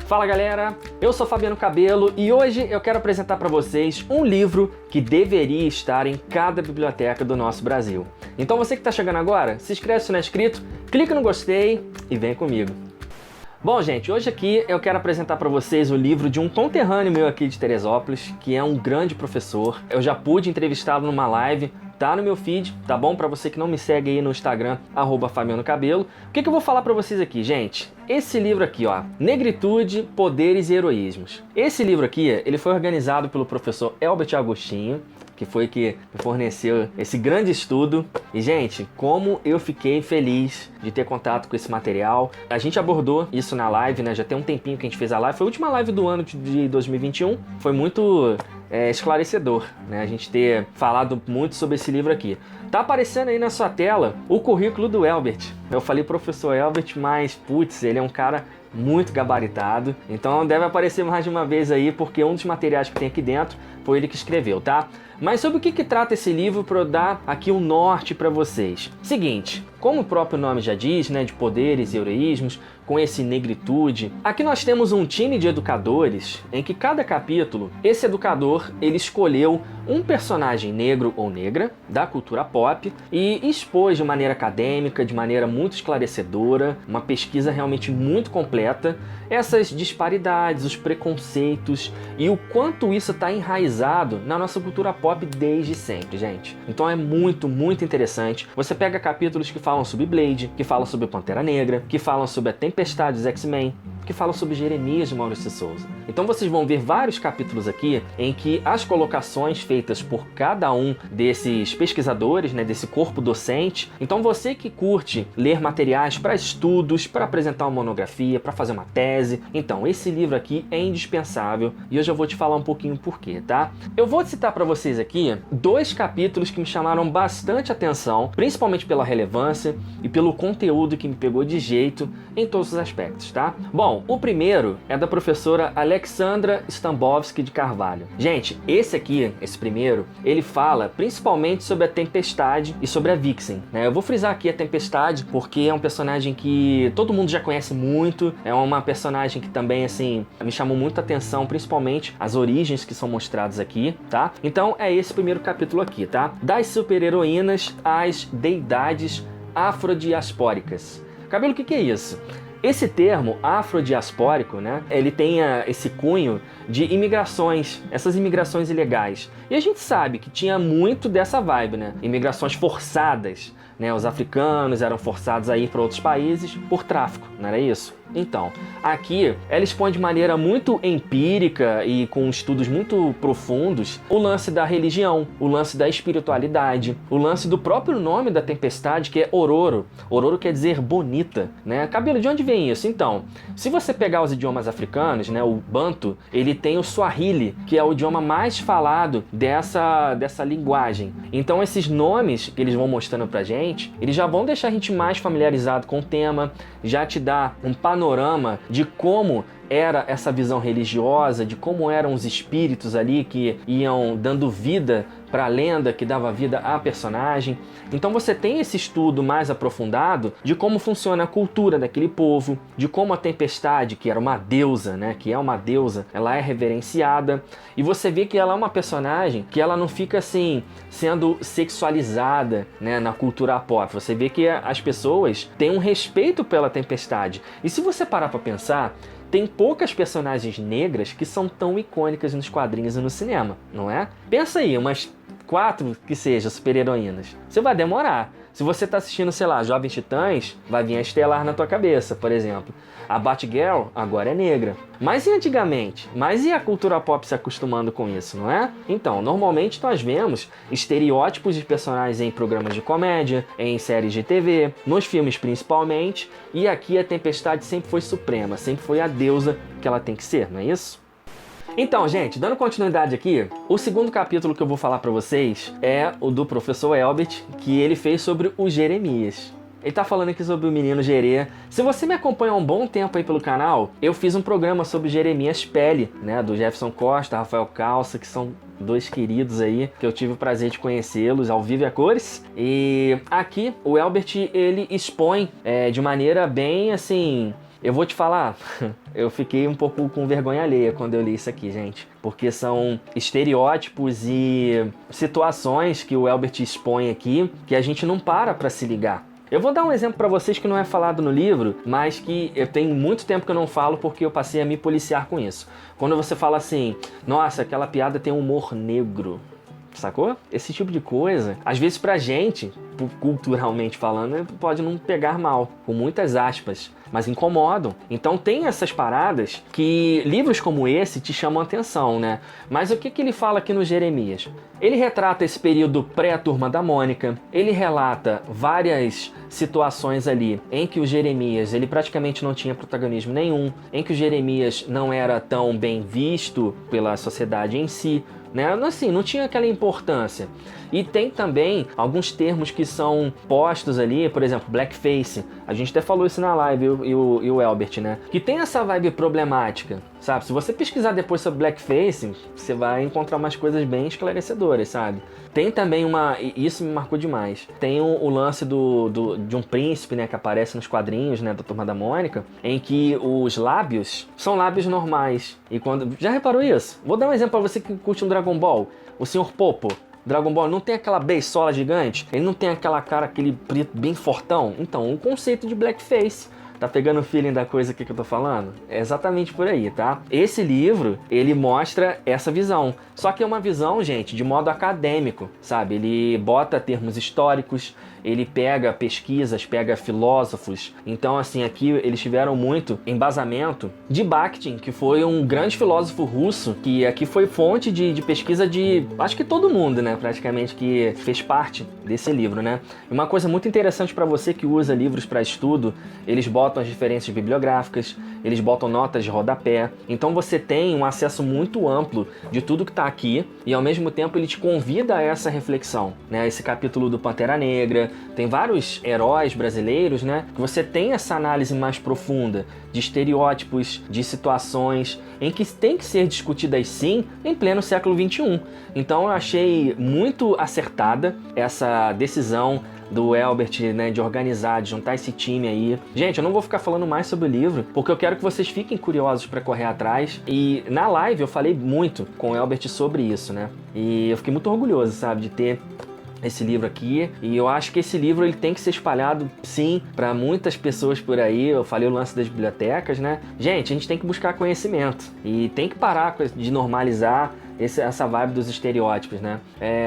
Fala galera, eu sou Fabiano Cabelo e hoje eu quero apresentar para vocês um livro que deveria estar em cada biblioteca do nosso Brasil. Então você que está chegando agora, se inscreve se não é inscrito, clica no gostei e vem comigo. Bom gente, hoje aqui eu quero apresentar para vocês o livro de um conterrâneo meu aqui de Teresópolis, que é um grande professor. Eu já pude entrevistá-lo numa live, tá no meu feed, tá bom? Para você que não me segue aí no Instagram, @FabianoCabelo. O que eu vou falar para vocês aqui, gente? Esse livro aqui, ó, Negritude, Poderes e Heroísmos. Esse livro aqui, ele foi organizado pelo professor Elbert Agostinho, que foi que me forneceu esse grande estudo. E, gente, como eu fiquei feliz de ter contato com esse material. A gente abordou isso na live, né? Já tem um tempinho que a gente fez a live. Foi a última live do ano de 2021. Foi muito esclarecedor, né? A gente ter falado muito sobre esse livro aqui. Tá aparecendo aí na sua tela o currículo do Elbert. Eu falei professor Elbert, mas, putz, ele é um cara muito gabaritado. Então deve aparecer mais de uma vez aí, porque um dos materiais que tem aqui dentro foi ele que escreveu, tá? Mas sobre o que trata esse livro para eu dar aqui um norte para vocês? Seguinte, como o próprio nome já diz, né, de poderes e heroísmos, com esse negritude, aqui nós temos um time de educadores em que cada capítulo, esse educador, ele escolheu um personagem negro ou negra da cultura pop e expôs de maneira acadêmica, de maneira muito esclarecedora, uma pesquisa realmente muito completa, essas disparidades, os preconceitos e o quanto isso está enraizado na nossa cultura pop desde sempre, gente. Então é muito, muito interessante. Você pega capítulos que falam sobre Blade, que falam sobre Pantera Negra, que falam sobre a Tempestade dos X-Men, que falam sobre Jeremias de Maurício de Souza. Então vocês vão ver vários capítulos aqui em que as colocações feitas por cada um desses pesquisadores, né, desse corpo docente. Então você que curte ler materiais para estudos, para apresentar uma monografia, para fazer uma tese, então esse livro aqui é indispensável e hoje eu vou te falar um pouquinho por quê, tá? Eu vou citar para vocês aqui dois capítulos que me chamaram bastante atenção, principalmente pela relevância e pelo conteúdo que me pegou de jeito em todos os aspectos, tá? Bom, o primeiro é da professora Alexandra Stambovsky de Carvalho. Gente, esse primeiro, ele fala principalmente sobre a Tempestade e sobre a Vixen, né? Eu vou frisar aqui a Tempestade porque é um personagem que todo mundo já conhece muito, é uma personagem que também, assim, me chamou muita atenção, principalmente as origens que são mostradas aqui, tá? Então é esse primeiro capítulo aqui, tá? Das super-heroínas às deidades afrodiaspóricas. Cabelo, o que é isso? Esse termo afrodiaspórico, né, ele tem esse cunho de imigrações, essas imigrações ilegais. E a gente sabe que tinha muito dessa vibe, né? Imigrações forçadas, né? Os africanos eram forçados a ir para outros países por tráfico, não era isso? Então, aqui ela expõe de maneira muito empírica e com estudos muito profundos o lance da religião, o lance da espiritualidade, o lance do próprio nome da tempestade, que é Ororo. Ororo quer dizer bonita, né? Cabelo, de onde vem isso? Então, se você pegar os idiomas africanos, né, o Banto, ele tem o Swahili, que é o idioma mais falado dessa linguagem. Então, esses nomes que eles vão mostrando pra gente, eles já vão deixar a gente mais familiarizado com o tema, já te dá um panorama de como era essa visão religiosa, de como eram os espíritos ali que iam dando vida para a lenda, que dava vida à personagem. Então você tem esse estudo mais aprofundado de como funciona a cultura daquele povo, de como a Tempestade, que era uma deusa, né, que é uma deusa, ela é reverenciada, e você vê que ela é uma personagem que ela não fica assim sendo sexualizada, né, na cultura pop. Você vê que as pessoas têm um respeito pela Tempestade. E se você parar para pensar, tem poucas personagens negras que são tão icônicas nos quadrinhos e no cinema, não é? Pensa aí, umas 4 que sejam super-heroínas. Você vai demorar. Se você está assistindo, sei lá, Jovens Titãs, vai vir a Estelar na tua cabeça, por exemplo. A Batgirl agora é negra. Mas e antigamente? Mas e a cultura pop se acostumando com isso, não é? Então, normalmente nós vemos estereótipos de personagens em programas de comédia, em séries de TV, nos filmes principalmente, e aqui a Tempestade sempre foi suprema, sempre foi a deusa que ela tem que ser, não é isso? Então, gente, dando continuidade aqui, o segundo capítulo que eu vou falar pra vocês é o do professor Elbert, que ele fez sobre o Jeremias. Ele tá falando aqui sobre o menino Jerê. Se você me acompanha há um bom tempo aí pelo canal, eu fiz um programa sobre Jeremias Pele, né, do Jefferson Costa, Rafael Calça, que são dois queridos aí, que eu tive o prazer de conhecê-los ao vivo e a cores. E aqui o Elbert, ele expõe de maneira bem, assim, Eu vou te falar, eu fiquei um pouco com vergonha alheia quando eu li isso aqui, gente. Porque são estereótipos e situações que o Elbert expõe aqui que a gente não para se ligar. Eu vou dar um exemplo para vocês que não é falado no livro, mas que eu tenho muito tempo que eu não falo porque eu passei a me policiar com isso. Quando você fala assim, nossa, aquela piada tem humor negro, sacou? Esse tipo de coisa, às vezes pra gente, culturalmente falando, pode não pegar mal, com muitas aspas, mas incomodam. Então tem essas paradas que livros como esse te chamam a atenção, né? Mas o que ele fala aqui no Jeremias? Ele retrata esse período pré-Turma da Mônica, ele relata várias situações ali em que o Jeremias, ele praticamente não tinha protagonismo nenhum, em que o Jeremias não era tão bem visto pela sociedade em si, né? Assim, não tinha aquela importância. E tem também alguns termos que são postos ali, por exemplo, blackface. A gente até falou isso na live, e o Elbert, né? Que tem essa vibe problemática, sabe? Se você pesquisar depois sobre blackface, você vai encontrar umas coisas bem esclarecedoras, sabe? Tem também isso me marcou demais. Tem o lance de um príncipe, né, que aparece nos quadrinhos, né, da Turma da Mônica, em que os lábios são lábios normais. E quando... Já reparou isso? Vou dar um exemplo pra você que curte um Dragon Ball. O Sr. Popo. Dragon Ball não tem aquela beisola gigante? Ele não tem aquela cara, aquele preto bem fortão? Então, o conceito de blackface. Tá pegando o feeling da coisa aqui que eu tô falando? É exatamente por aí, tá? Esse livro, ele mostra essa visão. Só que é uma visão, gente, de modo acadêmico, sabe? Ele bota termos históricos, ele pega pesquisas, pega filósofos. Então, assim, aqui eles tiveram muito embasamento de Bakhtin, que foi um grande filósofo russo, que aqui foi fonte de pesquisa de, acho que todo mundo, né, praticamente, que fez parte desse livro, né? E uma coisa muito interessante para você que usa livros para estudo, eles botam as referências bibliográficas, eles botam notas de rodapé. Então você tem um acesso muito amplo de tudo que está aqui e, ao mesmo tempo, ele te convida a essa reflexão, né? Esse capítulo do Pantera Negra, tem vários heróis brasileiros, né? Que você tem essa análise mais profunda de estereótipos, de situações em que tem que ser discutidas sim em pleno século XXI. Então eu achei muito acertada essa decisão do Elbert, né, de organizar, de juntar esse time aí. Gente, eu não vou ficar falando mais sobre o livro, porque eu quero que vocês fiquem curiosos para correr atrás. E na live eu falei muito com o Elbert sobre isso, né? E eu fiquei muito orgulhoso, sabe, de ter esse livro aqui, e eu acho que esse livro ele tem que ser espalhado sim para muitas pessoas por aí. Eu falei o lance das bibliotecas, né? Gente, a gente tem que buscar conhecimento e tem que parar de normalizar essa vibe dos estereótipos, né?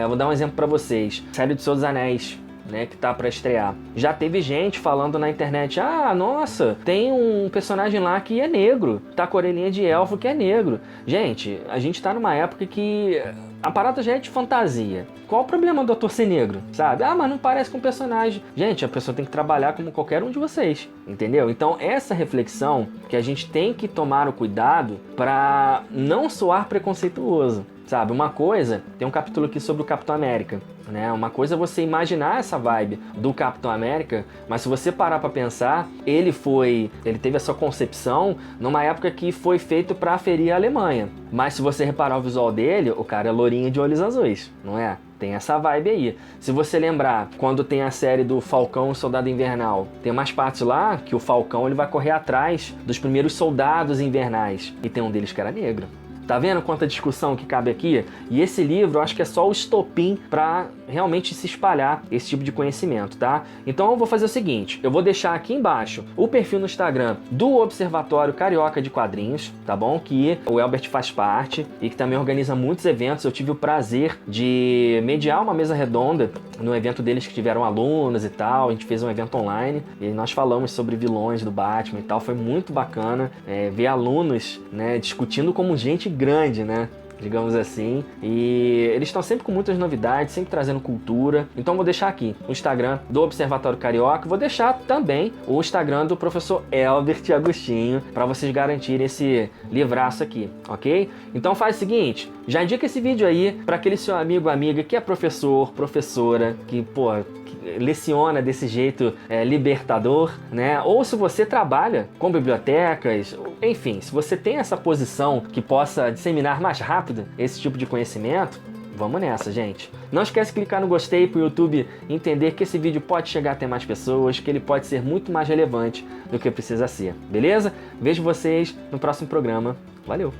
Eu vou dar um exemplo para vocês. Série do Senhor dos Anéis, né, que tá pra estrear. Já teve gente falando na internet, ah, nossa, tem um personagem lá que é negro, tá com a orelhinha de elfo que é negro. Gente, a gente tá numa época que a parada já é de fantasia. Qual o problema do ator ser negro, sabe? Ah, mas não parece com um personagem. Gente, a pessoa tem que trabalhar como qualquer um de vocês, entendeu? Então, essa reflexão que a gente tem que tomar o cuidado pra não soar preconceituoso, sabe? Uma coisa, tem um capítulo aqui sobre o Capitão América, né? Uma coisa é você imaginar essa vibe do Capitão América, mas se você parar pra pensar, ele teve a sua concepção numa época que foi feito pra ferir a Alemanha. Mas se você reparar o visual dele, o cara é lourinho de olhos azuis, não é? Tem essa vibe aí. Se você lembrar, quando tem a série do Falcão e Soldado Invernal, tem umas partes lá que o Falcão ele vai correr atrás dos primeiros soldados invernais. E tem um deles que era negro. Tá vendo quanta discussão que cabe aqui? E esse livro, eu acho que é só o estopim para realmente se espalhar esse tipo de conhecimento, tá? Então eu vou fazer o seguinte, eu vou deixar aqui embaixo o perfil no Instagram do Observatório Carioca de Quadrinhos, tá bom? Que o Elbert faz parte e que também organiza muitos eventos. Eu tive o prazer de mediar uma mesa redonda no evento deles que tiveram alunos e tal. A gente fez um evento online e nós falamos sobre vilões do Batman e tal. Foi muito bacana ver alunos, né, discutindo como gente grande, né? Digamos assim, e eles estão sempre com muitas novidades, sempre trazendo cultura. Então vou deixar aqui o Instagram do Observatório Carioca, vou deixar também o Instagram do professor Elbert Agostinho, para vocês garantirem esse livraço aqui, ok? Então faz o seguinte, já indica esse vídeo aí para aquele seu amigo ou amiga que é professor, professora, que, pô, leciona desse jeito libertador, né? Ou se você trabalha com bibliotecas, enfim, se você tem essa posição que possa disseminar mais rápido esse tipo de conhecimento, Vamos nessa, gente. Não esquece de clicar no gostei para o YouTube entender que esse vídeo pode chegar até mais pessoas, que ele pode ser muito mais relevante do que precisa ser, beleza? Vejo vocês no próximo programa. Valeu!